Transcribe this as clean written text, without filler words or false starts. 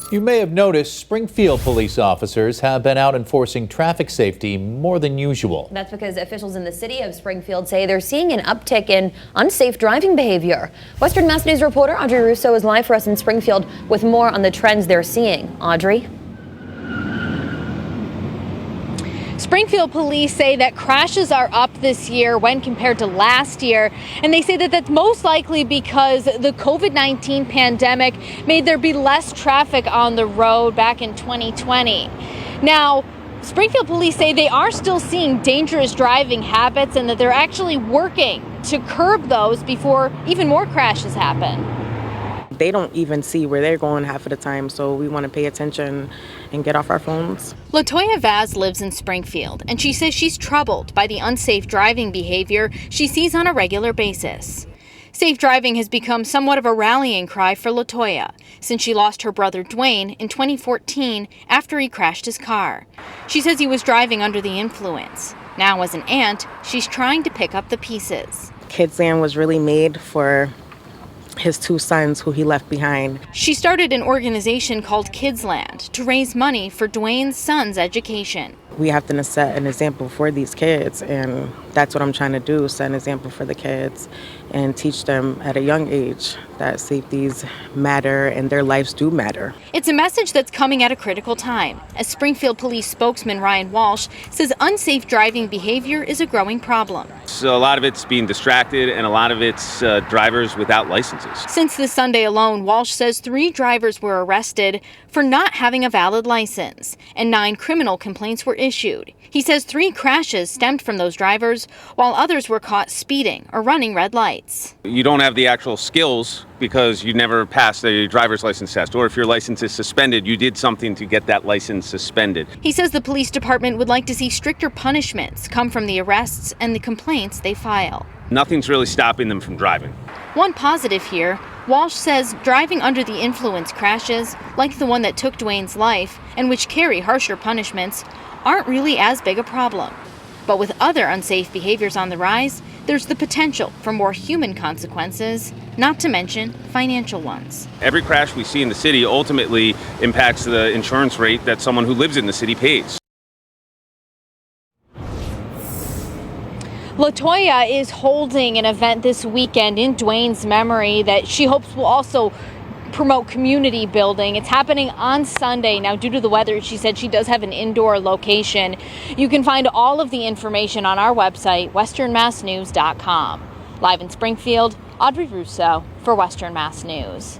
You may have noticed Springfield police officers have been out enforcing traffic safety more than usual. That's because officials in the city of Springfield say they're seeing an uptick in unsafe driving behavior. Western Mass News reporter Audrey Russo is live for us in Springfield with more on the trends they're seeing. Audrey? Springfield police say that crashes are up this year when compared to last year, and they say that that's most likely because the COVID-19 pandemic made there be less traffic on the road back in 2020. Now, Springfield police say they are still seeing dangerous driving habits and that they're actually working to curb those before even more crashes happen. They don't even see where they're going half of the time, so we want to pay attention and get off our phones. Latoya Vaz lives in Springfield, and she says she's troubled by the unsafe driving behavior she sees on a regular basis. Safe driving has become somewhat of a rallying cry for Latoya since she lost her brother Dwayne in 2014 after he crashed his car. She says he was driving under the influence. Now, as an aunt, she's trying to pick up the pieces. Kids Land was really made for his two sons who he left behind. She started an organization called Kids Land to raise money for Dwayne's son's education. We have to set an example for these kids, and that's what I'm trying to do, set an example for the kids and teach them at a young age that safeties matter and their lives do matter. It's a message that's coming at a critical time, as Springfield Police spokesman Ryan Walsh says unsafe driving behavior is a growing problem. So a lot of it's being distracted and a lot of it's drivers without licenses. Since this Sunday alone, Walsh says 3 drivers were arrested for not having a valid license, and 9 criminal complaints were issued. He says 3 crashes stemmed from those drivers, while others were caught speeding or running red lights. You don't have the actual skills because you never passed a driver's license test, or if your license is suspended, you did something to get that license suspended. He says the police department would like to see stricter punishments come from the arrests and the complaints they file. Nothing's really stopping them from driving. One positive here, Walsh says driving under the influence crashes, like the one that took Dwayne's life and which carry harsher punishments, aren't really as big a problem. But with other unsafe behaviors on the rise, there's the potential for more human consequences, not to mention financial ones. Every crash we see in the city ultimately impacts the insurance rate that someone who lives in the city pays. Latoya is holding an event this weekend in Dwayne's memory that she hopes will also promote community building. It's happening on Sunday. Now, due to the weather, she said she does have an indoor location. You can find all of the information on our website, westernmassnews.com. Live in Springfield, Audrey Russo for Western Mass News.